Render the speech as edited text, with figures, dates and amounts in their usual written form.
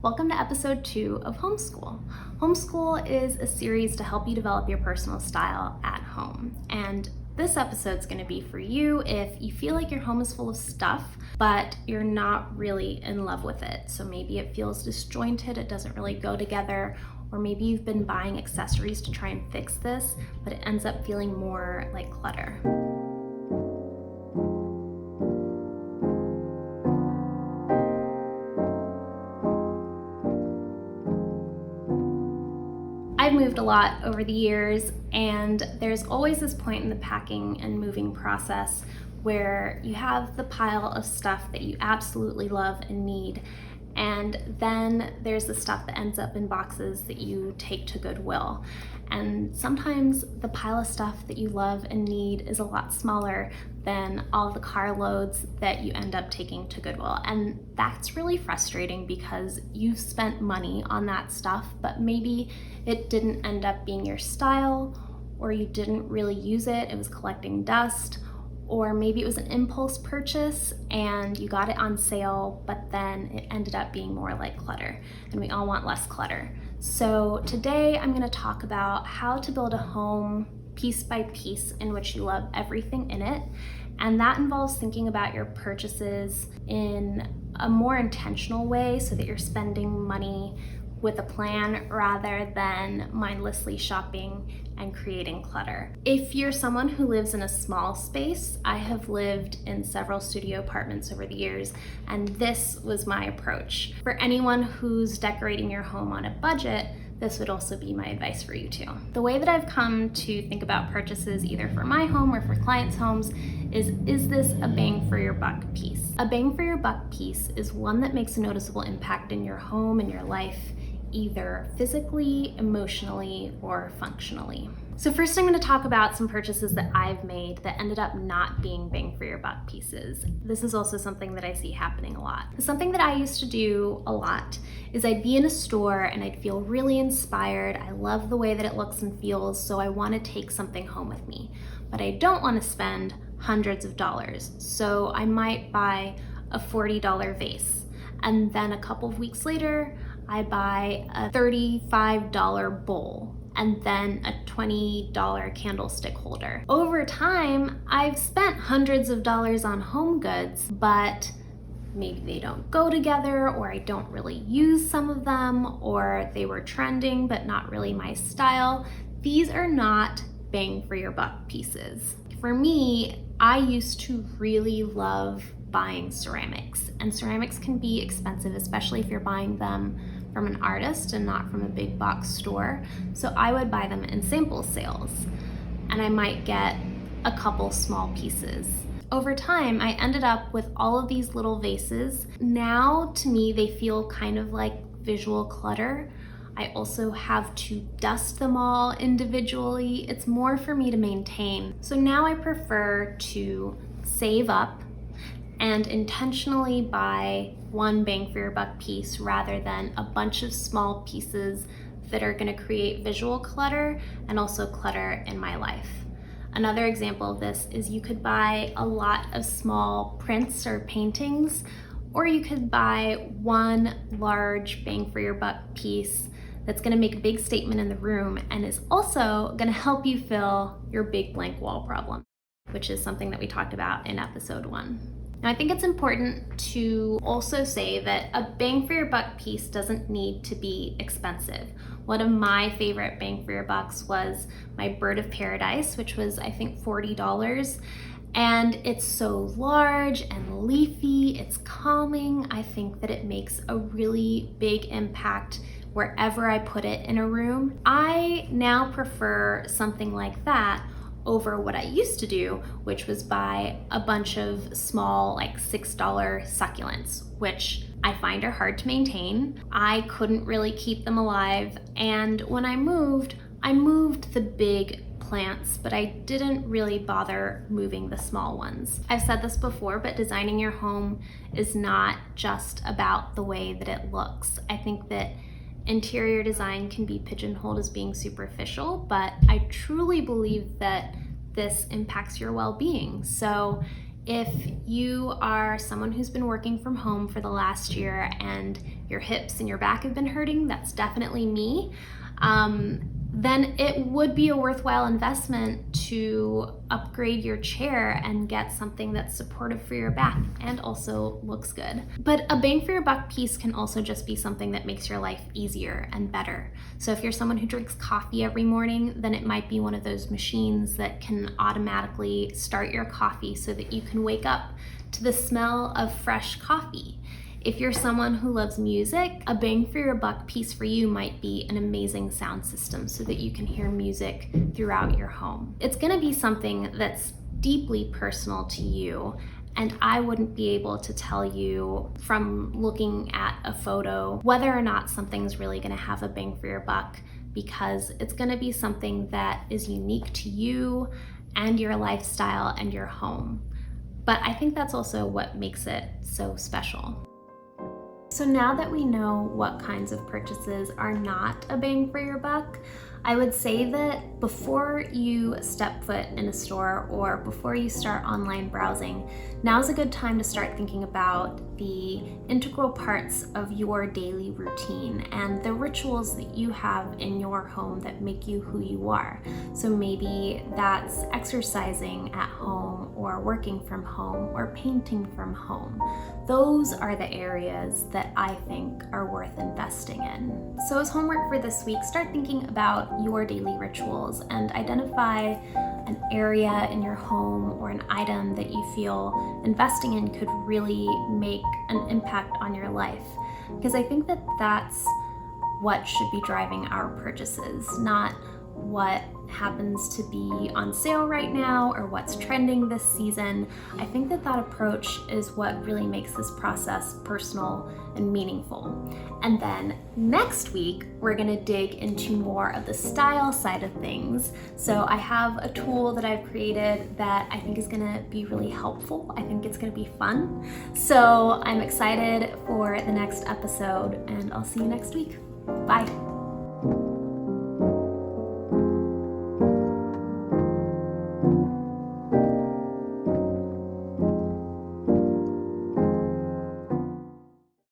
Welcome to episode 2 of Homeschool. Homeschool is a series to help you develop your personal style at home. And this episode is going to be for you if you feel like your home is full of stuff, but you're not really in love with it. So maybe it feels disjointed, it doesn't really go together, or maybe you've been buying accessories to try and fix this, but it ends up feeling more like clutter. I've moved a lot over the years, and there's always this point in the packing and moving process where you have the pile of stuff that you absolutely love and need, and then there's the stuff that ends up in boxes that you take to Goodwill. And sometimes the pile of stuff that you love and need is a lot smaller than all the carloads that you end up taking to Goodwill. And that's really frustrating because you've spent money on that stuff, but maybe it didn't end up being your style, or you didn't really use it, it was collecting dust, or maybe it was an impulse purchase and you got it on sale, but then it ended up being more like clutter, and we all want less clutter. So today I'm going to talk about how to build a home piece by piece in which you love everything in it, and that involves thinking about your purchases in a more intentional way so that you're spending money with a plan rather than mindlessly shopping and creating clutter. If you're someone who lives in a small space, I have lived in several studio apartments over the years, and this was my approach. For anyone who's decorating your home on a budget, this would also be my advice for you too. The way that I've come to think about purchases either for my home or for clients' homes is this a bang for your buck piece? A bang for your buck piece is one that makes a noticeable impact in your home and your life, either physically, emotionally, or functionally. So first I'm going to talk about some purchases that I've made that ended up not being bang for your buck pieces. This is also something that I see happening a lot. Something that I used to do a lot is I'd be in a store and I'd feel really inspired. I love the way that it looks and feels, so I want to take something home with me. But I don't want to spend hundreds of dollars, so I might buy a $40 vase. And then a couple of weeks later, I buy a $35 bowl and then a $20 candlestick holder. Over time, I've spent hundreds of dollars on home goods, but maybe they don't go together, or I don't really use some of them, or they were trending but not really my style. These are not bang for your buck pieces. For me, I used to really love buying ceramics, and ceramics can be expensive, especially if you're buying them from an artist and not from a big box store. So I would buy them in sample sales, and I might get a couple small pieces. Over time, I ended up with all of these little vases. Now, to me, they feel kind of like visual clutter. I also have to dust them all individually. It's more for me to maintain. So now I prefer to save up and intentionally buy one bang for your buck piece rather than a bunch of small pieces that are going to create visual clutter and also clutter in my life. Another example of this is you could buy a lot of small prints or paintings, or you could buy one large bang for your buck piece that's going to make a big statement in the room and is also going to help you fill your big blank wall problem, which is something that we talked about in episode 1. Now, I think it's important to also say that a bang for your buck piece doesn't need to be expensive. One of my favorite bang for your bucks was my bird of paradise, which was I think $40. And it's so large and leafy, it's calming. I think that it makes a really big impact wherever I put it in a room. I now prefer something like that over what I used to do, which was buy a bunch of small, like $6 succulents, which I find are hard to maintain. I couldn't really keep them alive, and when I moved the big plants, but I didn't really bother moving the small ones. I've said this before, but designing your home is not just about the way that it looks. I think that interior design can be pigeonholed as being superficial, but I truly believe that this impacts your well-being. So If you are someone who's been working from home for the last year and your hips and your back have been hurting, that's definitely me, then it would be a worthwhile investment to upgrade your chair and get something that's supportive for your back and also looks good. But a bang for your buck piece can also just be something that makes your life easier and better. So if you're someone who drinks coffee every morning, then it might be one of those machines that can automatically start your coffee so that you can wake up to the smell of fresh coffee. If you're someone who loves music, a bang for your buck piece for you might be an amazing sound system so that you can hear music throughout your home. It's gonna be something that's deeply personal to you, and I wouldn't be able to tell you from looking at a photo whether or not something's really gonna have a bang for your buck, because it's gonna be something that is unique to you and your lifestyle and your home. But I think that's also what makes it so special. So now that we know what kinds of purchases are not a bang for your buck, I would say that before you step foot in a store or before you start online browsing, now's a good time to start thinking about the integral parts of your daily routine and the rituals that you have in your home that make you who you are. So maybe that's exercising at home or working from home or painting from home. Those are the areas that I think are worth investing in. So as homework for this week, start thinking about your daily rituals and identify an area in your home or an item that you feel investing in could really make an impact on your life. Because I think that that's what should be driving our purchases, not what happens to be on sale right now or what's trending this season. I think that that approach is what really makes this process personal and meaningful. And then next week, we're gonna dig into more of the style side of things. So I have a tool that I've created that I think is gonna be really helpful. I think it's gonna be fun. So I'm excited for the next episode, and I'll see you next week. Bye.